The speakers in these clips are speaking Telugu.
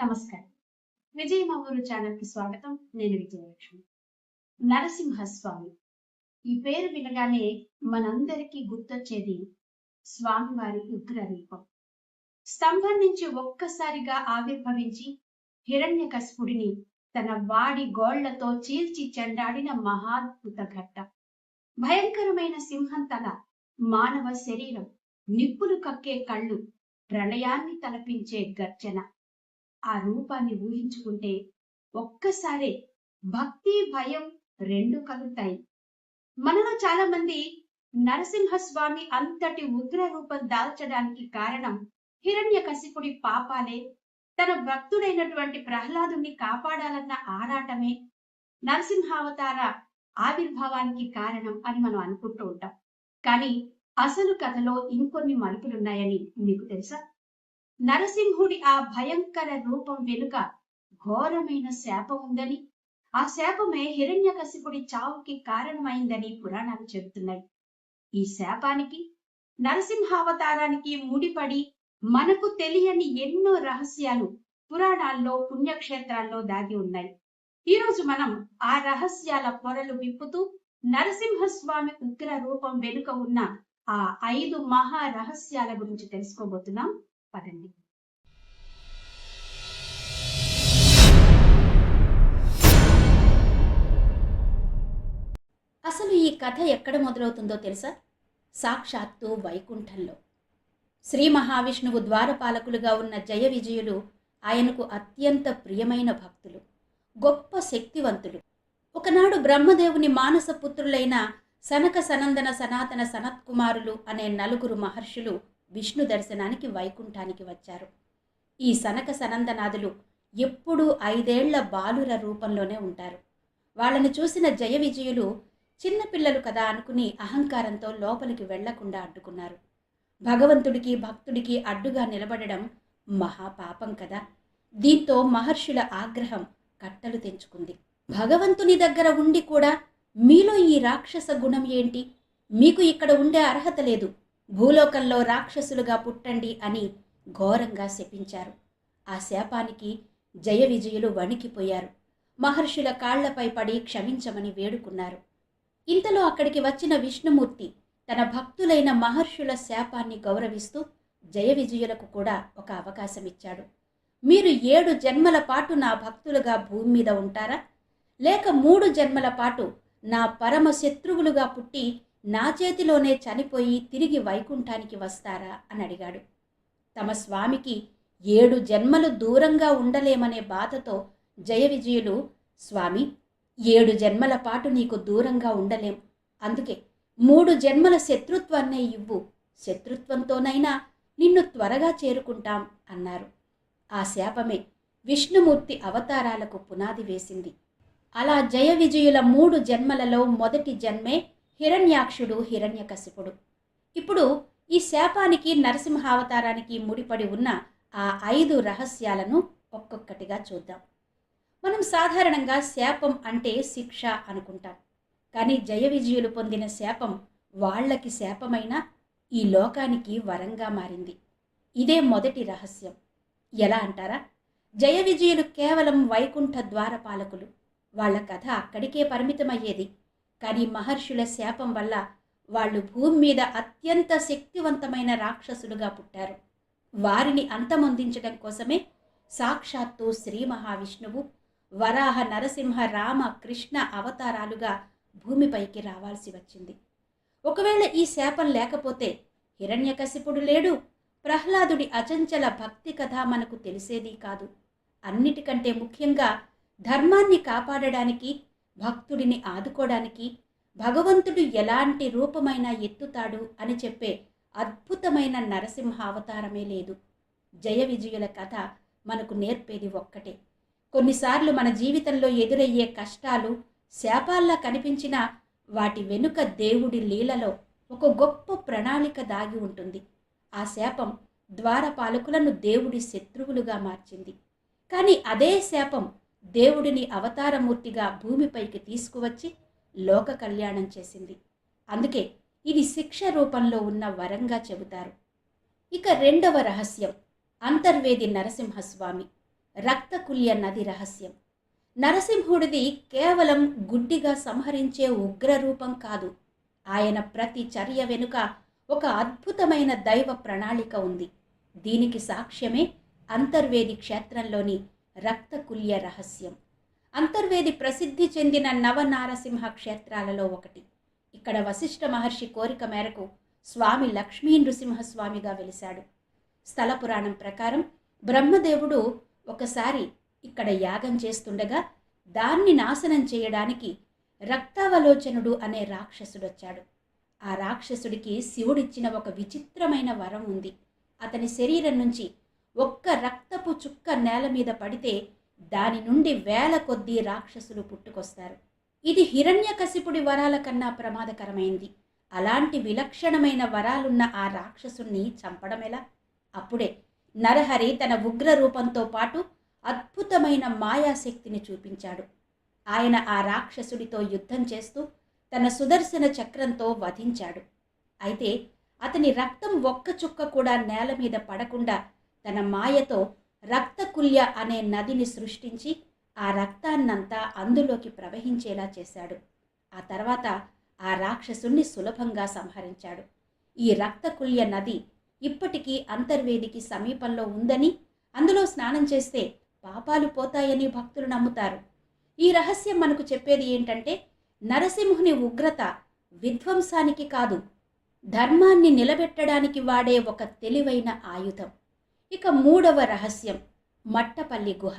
నమస్కారం. విజయ మా ఊరు ఛానల్ కి స్వాగతం. నేను విజయలక్ష్మి. నరసింహస్వామి ఈ పేరు వినగానే మనందరికీ గుర్తొచ్చేది స్వామివారి ఉగ్ర రూపం. స్తంభం నుంచి ఒక్కసారిగా ఆవిర్భవించి హిరణ్యకశిపుడిని తన వాడి గోళ్లతో చీల్చి చెండాడిన మహాద్భుత ఘట్టం. భయంకరమైన సింహం తల, మానవ శరీరం, నిప్పులు కక్కే కళ్ళు, ప్రళయాన్ని తలపించే గర్జన. ఆ రూపాన్ని ఊహించుకుంటే ఒక్కసారే భక్తి భయం రెండు కలుగుతాయి. మనలో చాలా మంది నరసింహస్వామి అంతటి ఉగ్ర రూపం దాల్చడానికి కారణం హిరణ్యకశిపుడి పాపాలే, తన భక్తుడైనటువంటి ప్రహ్లాదుని కాపాడాలన్న ఆరాటమే నరసింహావతార ఆవిర్భావానికి కారణం అని మనం అనుకుంటూ ఉంటాం. కానీ అసలు కథలో ఇంకొన్ని మలుపులున్నాయని మీకు తెలుసా? నరసింహుడి ఆ భయంకర రూపం వెనుక ఘోరమైన శాపం ఉందని, ఆ శాపమే హిరణ్యకశిపుడి చావుకి కారణమైందని పురాణాలు చెబుతున్నాయి. ఈ శాపానికి నరసింహావతారానికి ముడిపడి మనకు తెలియని ఎన్నో రహస్యాలు పురాణాల్లో, పుణ్యక్షేత్రాల్లో దాగి ఉన్నాయి. ఈరోజు మనం ఆ రహస్యాల పొరలు విప్పుతూ నరసింహస్వామి ఉగ్ర రూపం వెనుక ఉన్న ఆ 5 మహా రహస్యాల గురించి తెలుసుకోబోతున్నాం. పదండి. అసలు ఈ కథ ఎక్కడ మొదలవుతుందో తెలుసా? సాక్షాత్తు వైకుంఠంలో. శ్రీ మహావిష్ణువు ద్వారపాలకులుగా ఉన్న జయ విజయులు ఆయనకు అత్యంత ప్రియమైన భక్తులు, గొప్ప శక్తివంతులు. ఒకనాడు బ్రహ్మదేవుని మానస పుత్రులైన సనక సనందన సనాతన సనత్కుమారులు అనే 4 మహర్షులు విష్ణు దర్శనానికి వైకుంఠానికి వచ్చారు. ఈ సనక సనందనాదులు ఎప్పుడూ 5 ఏళ్ల బాలుర రూపంలోనే ఉంటారు. వాళ్ళని చూసిన జయ విజయులు చిన్నపిల్లలు కదా అనుకుని అహంకారంతో లోపలికి వెళ్లకుండా అడ్డుకున్నారు. భగవంతుడికి భక్తుడికి అడ్డుగా నిలబడడం మహాపాపం కదా. దీంతో మహర్షుల ఆగ్రహం కట్టలు తెంచుకుంది. భగవంతుని దగ్గర ఉండి కూడా మీలో ఈ రాక్షస గుణం ఏంటి? మీకు ఇక్కడ ఉండే అర్హత లేదు, భూలోకంలో రాక్షసులుగా పుట్టండి అని ఘోరంగా శపించారు. ఆ శాపానికి జయ విజయులు వణికిపోయారు. మహర్షుల కాళ్లపై పడి క్షమించమని వేడుకున్నారు. ఇంతలో అక్కడికి వచ్చిన విష్ణుమూర్తి తన భక్తులైన మహర్షుల శాపాన్ని గౌరవిస్తూ జయ విజయులకు కూడా ఒక అవకాశం ఇచ్చాడు. మీరు 7 జన్మల పాటు నా భక్తులుగా భూమి మీద ఉంటారా, లేక 3 జన్మల పాటు నా పరమ శత్రువులుగా పుట్టి నా చేతిలోనే చనిపోయి తిరిగి వైకుంఠానికి వస్తారా అని అడిగాడు. తమ స్వామికి 7 జన్మలు దూరంగా ఉండలేమనే బాధతో జయ విజయులు, స్వామి 7 జన్మల పాటు నీకు దూరంగా ఉండలేం, అందుకే 3 జన్మల శత్రుత్వాన్నే ఇవ్వు, శత్రుత్వంతోనైనా నిన్ను త్వరగా చేరుకుంటాం అన్నారు. ఆ శాపమే విష్ణుమూర్తి అవతారాలకు పునాది వేసింది. అలా జయ విజయుల 3 జన్మలలో మొదటి జన్మే హిరణ్యాక్షుడు, హిరణ్యకశిపుడు. ఇప్పుడు ఈ శాపానికి నరసింహావతారానికి ముడిపడి ఉన్న ఆ 5 రహస్యాలను ఒక్కొక్కటిగా చూద్దాం. మనం సాధారణంగా శాపం అంటే శిక్ష అనుకుంటాం. కానీ జయ విజయులు పొందిన శాపం వాళ్ళకి శాపమైనా ఈ లోకానికి వరంగా మారింది. ఇదే మొదటి రహస్యం. ఎలా అంటారా? జయ విజయులు కేవలం వైకుంఠ ద్వారపాలకులు. వాళ్ళ కథ అక్కడికే పరిమితమయ్యేది. కానీ మహర్షుల శాపం వల్ల వాళ్ళు భూమి మీద అత్యంత శక్తివంతమైన రాక్షసులుగా పుట్టారు. వారిని అంతమొందించడం కోసమే సాక్షాత్తు శ్రీ మహావిష్ణువు వరాహ, నరసింహ, రామ, కృష్ణ అవతారాలుగా భూమిపైకి రావాల్సి వచ్చింది. ఒకవేళ ఈ శాపం లేకపోతే హిరణ్యకశిపుడు లేడు, ప్రహ్లాదుడి అచంచల భక్తి కథ మనకు తెలిసేది కాదు. అన్నిటికంటే ముఖ్యంగా ధర్మాన్ని కాపాడడానికి, భక్తుడిని ఆదుకోవడానికి భగవంతుడు ఎలాంటి రూపమైనా ఎత్తుతాడు అని చెప్పే అద్భుతమైన నరసింహ అవతారమే లేదు. జయ విజయుల కథ మనకు నేర్పేది ఒక్కటే. కొన్నిసార్లు మన జీవితంలో ఎదురయ్యే కష్టాలు శాపాల్లా కనిపించినా వాటి వెనుక దేవుడి లీలలో ఒక గొప్ప ప్రణాళిక దాగి ఉంటుంది. ఆ శాపం ద్వారపాలకులను దేవుడి శత్రువులుగా మార్చింది. కానీ అదే శాపం దేవుడిని అవతారమూర్తిగా భూమిపైకి తీసుకువచ్చి లోక కళ్యాణం చేసింది. అందుకే ఇది శిక్ష రూపంలో ఉన్న వరంగా చెబుతారు. ఇక రెండవ రహస్యం అంతర్వేది నరసింహస్వామి. రక్తకుల్య నది రహస్యం. నరసింహుడిది కేవలం గుడ్డిగా సంహరించే ఉగ్రరూపం కాదు. ఆయన ప్రతి చర్య వెనుక ఒక అద్భుతమైన దైవ ప్రణాళిక ఉంది. దీనికి సాక్ష్యమే అంతర్వేది క్షేత్రంలోని రక్తకుల్య రహస్యం. అంతర్వేది ప్రసిద్ధి చెందిన నవనారసింహ క్షేత్రాలలో ఒకటి. ఇక్కడ వశిష్ఠ మహర్షి కోరిక మేరకు స్వామి లక్ష్మీ నృసింహస్వామిగా వెలిశాడు. స్థల పురాణం ప్రకారం బ్రహ్మదేవుడు ఒకసారి ఇక్కడ యాగం చేస్తుండగా దాన్ని నాశనం చేయడానికి రక్తావలోచనుడు అనే రాక్షసుడొచ్చాడు. ఆ రాక్షసుడికి శివుడిచ్చిన ఒక విచిత్రమైన వరం ఉంది. అతని శరీరం నుంచి ఒక్క రక్తపు చుక్క నేల మీద పడితే దాని నుండి వేల కొద్దీ రాక్షసులు పుట్టుకొస్తారు. ఇది హిరణ్యకశిపుడి వరాల కన్నా ప్రమాదకరమైంది. అలాంటి విలక్షణమైన వరాలున్న ఆ రాక్షసుణ్ణి చంపడమెలా? అప్పుడే నరహరి తన ఉగ్ర రూపంతో పాటు అద్భుతమైన మాయాశక్తిని చూపించాడు. ఆయన ఆ రాక్షసుడితో యుద్ధం చేస్తూ తన సుదర్శన చక్రంతో వధించాడు. అయితే అతని రక్తం ఒక్క చుక్క కూడా నేల మీద పడకుండా తన మాయతో రక్తకుల్య అనే నదిని సృష్టించి ఆ రక్తాన్నంతా అందులోకి ప్రవహించేలా చేశాడు. ఆ తర్వాత ఆ రాక్షసుణ్ణి సులభంగా సంహరించాడు. ఈ రక్తకుల్య నది ఇప్పటికీ అంతర్వేదికి సమీపంలో ఉందని, అందులో స్నానం చేస్తే పాపాలు పోతాయని భక్తులు నమ్ముతారు. ఈ రహస్యం మనకు చెప్పేది ఏంటంటే, నరసింహుని ఉగ్రత విధ్వంసానికి కాదు, ధర్మాన్ని నిలబెట్టడానికి వాడే ఒక తెలివైన ఆయుధం. ఇక మూడవ రహస్యం మట్టపల్లి గుహ,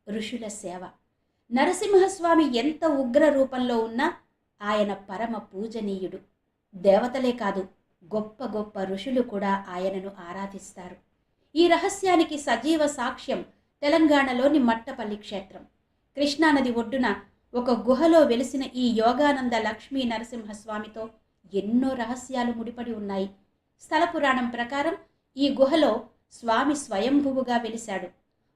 ఋషుల సేవ. నరసింహస్వామి ఎంత ఉగ్ర రూపంలో ఉన్నా ఆయన పరమ పూజనీయుడు. దేవతలే కాదు, గొప్ప గొప్ప ఋషులు కూడా ఆయనను ఆరాధిస్తారు. ఈ రహస్యానికి సజీవ సాక్ష్యం తెలంగాణలోని మట్టపల్లి క్షేత్రం. కృష్ణానది ఒడ్డున ఒక గుహలో వెలిసిన ఈ యోగానంద లక్ష్మీ నరసింహస్వామితో ఎన్నో రహస్యాలు ముడిపడి ఉన్నాయి. స్థల పురాణం ప్రకారం ఈ గుహలో స్వామి స్వయంభువుగా వెలిశాడు.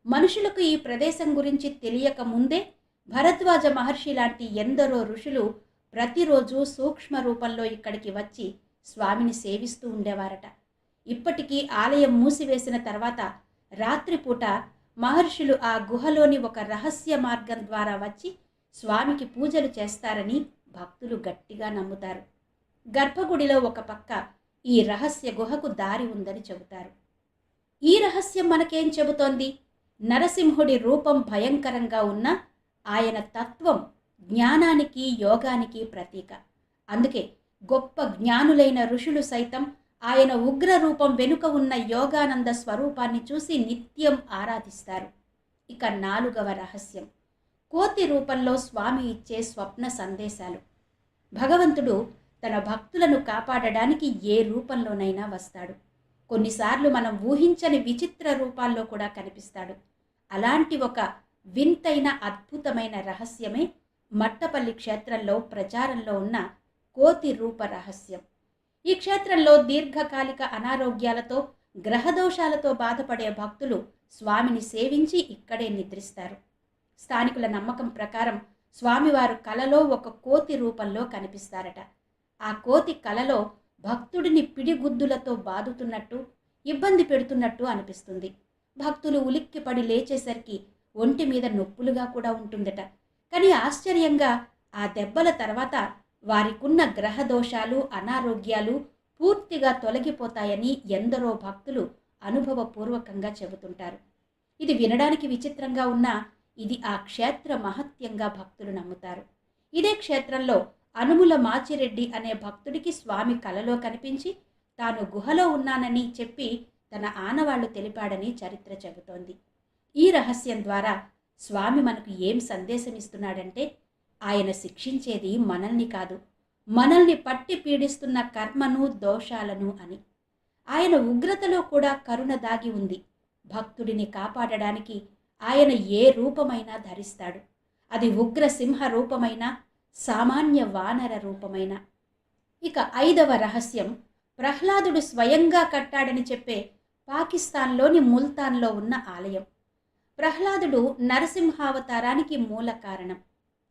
మనుషులకు ఈ ప్రదేశం గురించి తెలియక ముందే భరద్వాజ మహర్షి లాంటి ఎందరో ఋషులు ప్రతిరోజు సూక్ష్మ రూపంలో ఇక్కడికి వచ్చి స్వామిని సేవిస్తూ ఉండేవారట. ఇప్పటికీ ఆలయం మూసివేసిన తర్వాత రాత్రిపూట మహర్షులు ఆ గుహలోని ఒక రహస్య మార్గం ద్వారా వచ్చి స్వామికి పూజలు చేస్తారని భక్తులు గట్టిగా నమ్ముతారు. గర్భగుడిలో ఒక పక్క ఈ రహస్య గుహకు దారి ఉందని చెబుతారు. ఈ రహస్యం మనకేం చెబుతోంది? నరసింహుడి రూపం భయంకరంగా ఉన్న ఆయన తత్వం జ్ఞానానికి, యోగానికి ప్రతీక. అందుకే గొప్ప జ్ఞానులైన ఋషులు సైతం ఆయన ఉగ్ర రూపం వెనుక ఉన్న యోగానంద స్వరూపాన్ని చూసి నిత్యం ఆరాధిస్తారు. ఇక నాలుగవ రహస్యం కోతి రూపంలో స్వామి ఇచ్చే స్వప్న సందేశాలు. భగవంతుడు తన భక్తులను కాపాడడానికి ఏ రూపంలోనైనా వస్తాడు. కొన్నిసార్లు మనం ఊహించని విచిత్ర రూపాల్లో కూడా కనిపిస్తాడు. అలాంటి ఒక వింతైన అద్భుతమైన రహస్యమే మట్టపల్లి క్షేత్రంలో ప్రచారంలో ఉన్న కోతి రూప రహస్యం. ఈ క్షేత్రంలో దీర్ఘకాలిక అనారోగ్యాలతో, గ్రహదోషాలతో బాధపడే భక్తులు స్వామిని సేవించి ఇక్కడే నిద్రిస్తారు. స్థానికుల నమ్మకం ప్రకారం స్వామివారు కలలో ఒక కోతి రూపంలో కనిపిస్తారట. ఆ కోతి కలలో భక్తుడిని పిడిగుద్దులతో బాదుతున్నట్టు, ఇబ్బంది పెడుతున్నట్టు అనిపిస్తుంది. భక్తులు ఉలిక్కిపడి లేచేసరికి ఒంటి మీద నొప్పులుగా కూడా ఉంటుందట. కానీ ఆశ్చర్యంగా ఆ దెబ్బల తర్వాత వారికున్న గ్రహదోషాలు, అనారోగ్యాలు పూర్తిగా తొలగిపోతాయని ఎందరో భక్తులు అనుభవపూర్వకంగా చెబుతుంటారు. ఇది వినడానికి విచిత్రంగా ఉన్నా ఇది ఆ క్షేత్ర మహత్యంగా భక్తులు నమ్ముతారు. ఇదే క్షేత్రంలో అనుముల మాచిరెడ్డి అనే భక్తుడికి స్వామి కలలో కనిపించి తాను గుహలో ఉన్నానని చెప్పి తన ఆనవాళ్లు తెలిపాడని చరిత్ర చెబుతోంది. ఈ రహస్యం ద్వారా స్వామి మనకు ఏం సందేశం ఇస్తున్నాడంటే, ఆయన శిక్షించేది మనల్ని కాదు, మనల్ని పట్టి పీడిస్తున్న కర్మను, దోషాలను అని. ఆయన ఉగ్రతలో కూడా కరుణ దాగి ఉంది. భక్తుడిని కాపాడడానికి ఆయన ఏ రూపమైనా ధరిస్తాడు. అది ఉగ్ర సింహ రూపమైనా, సామాన్య వానర రూపమైనా. ఇక ఐదవ రహస్యం ప్రహ్లాదుడు స్వయంగా కట్టాడని చెప్పే పాకిస్తాన్లోని ముల్తాన్లో ఉన్న ఆలయం. ప్రహ్లాదుడు నరసింహావతారానికి మూల కారణం.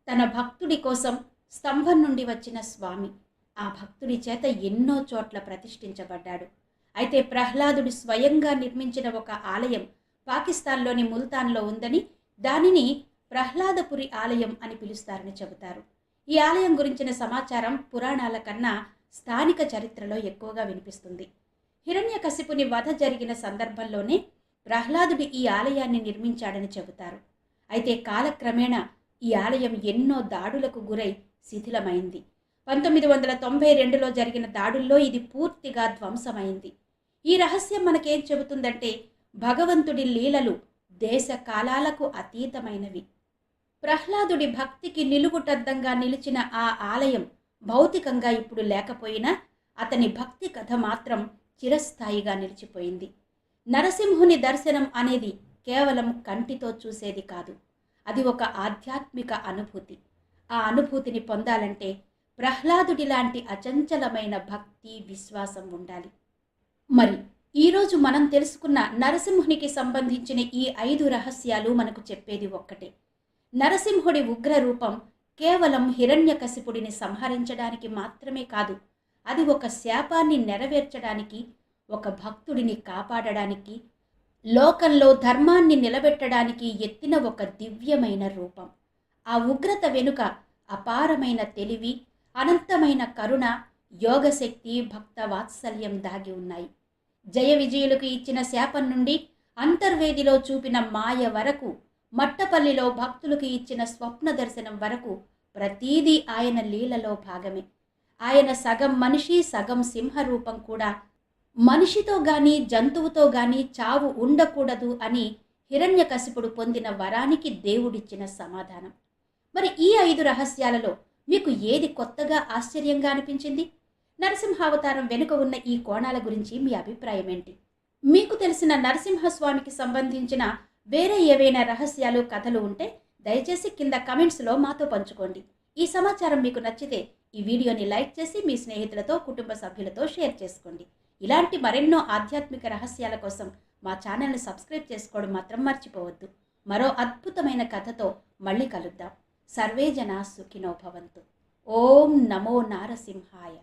తన భక్తుడి కోసం స్తంభం నుండి వచ్చిన స్వామి ఆ భక్తుడి చేత ఎన్నో చోట్ల ప్రతిష్ఠించబడ్డాడు. అయితే ప్రహ్లాదుడు స్వయంగా నిర్మించిన ఒక ఆలయం పాకిస్తాన్లోని ముల్తాన్లో ఉందని, దానిని ప్రహ్లాదపురి ఆలయం అని పిలుస్తారని చెబుతారు. ఈ ఆలయం గురించిన సమాచారం పురాణాల కన్నా స్థానిక చరిత్రలో ఎక్కువగా వినిపిస్తుంది. హిరణ్యకశిపుని వధ జరిగిన సందర్భంలోనే ప్రహ్లాదుడు ఈ ఆలయాన్ని నిర్మించాడని చెబుతారు. అయితే కాలక్రమేణా ఈ ఆలయం ఎన్నో దాడులకు గురై శిథిలమైంది. 1992లో జరిగిన దాడుల్లో ఇది పూర్తిగా ధ్వంసమైంది. ఈ రహస్యం మనకేం చెబుతుందంటే, భగవంతుడి లీలలు దేశ కాలాలకు అతీతమైనవి. ప్రహ్లాదుడి భక్తికి నిలువుటద్దంగా నిలిచిన ఆ ఆలయం భౌతికంగా ఇప్పుడు లేకపోయినా అతని భక్తి కథ మాత్రం చిరస్థాయిగా నిలిచిపోయింది. నరసింహుని దర్శనం అనేది కేవలం కంటితో చూసేది కాదు, అది ఒక ఆధ్యాత్మిక అనుభూతి. ఆ అనుభూతిని పొందాలంటే ప్రహ్లాదుడి లాంటి అచంచలమైన భక్తి, విశ్వాసం ఉండాలి. మరి ఈరోజు మనం తెలుసుకున్న నరసింహునికి సంబంధించిన ఈ 5 రహస్యాలు మనకు చెప్పేది ఒక్కటే. నరసింహుడి ఉగ్ర రూపం కేవలం హిరణ్యకశిపుడిని సంహరించడానికి మాత్రమే కాదు, అది ఒక శాపాన్ని నెరవేర్చడానికి, ఒక భక్తుడిని కాపాడడానికి, లోకంలో ధర్మాన్ని నిలబెట్టడానికి ఎత్తిన ఒక దివ్యమైన రూపం. ఆ ఉగ్రత వెనుక అపారమైన తెలివి, అనంతమైన కరుణ, యోగశక్తి, భక్త వాత్సల్యం దాగి ఉన్నాయి. జయ విజయులకు ఇచ్చిన శాపం నుండి అంతర్వేదిలో చూపిన మాయ వరకు, మట్టపల్లిలో భక్తులకు ఇచ్చిన స్వప్న దర్శనం వరకు ప్రతీదీ ఆయన లీలలో భాగమే. ఆయన సగం మనిషి, సగం సింహ రూపం కూడా. మనిషితో గాని జంతువుతో గాని చావు ఉండకూడదు అని హిరణ్యకశిపుడు పొందిన వరానికి దేవుడిచ్చిన సమాధానం. మరి ఈ 5 రహస్యాలలో మీకు ఏది కొత్తగా, ఆశ్చర్యంగా అనిపించింది? నరసింహావతారం వెనుక ఉన్న ఈ కోణాల గురించి మీ అభిప్రాయం ఏంటి? మీకు తెలిసిన నరసింహస్వామికి సంబంధించిన వేరే ఏవైనా రహస్యాలు, కథలు ఉంటే దయచేసి కింద కమెంట్స్లో మాతో పంచుకోండి. ఈ సమాచారం మీకు నచ్చితే ఈ వీడియోని లైక్ చేసి మీ స్నేహితులతో, కుటుంబ సభ్యులతో షేర్ చేసుకోండి. ఇలాంటి మరెన్నో ఆధ్యాత్మిక రహస్యాల కోసం మా ఛానల్ని సబ్స్క్రైబ్ చేసుకోవడం మాత్రం మర్చిపోవద్దు. మరో అద్భుతమైన కథతో మళ్ళీ కలుద్దాం. సర్వే జనా సుఖినో భవంతు. ఓం నమో నారసింహాయ.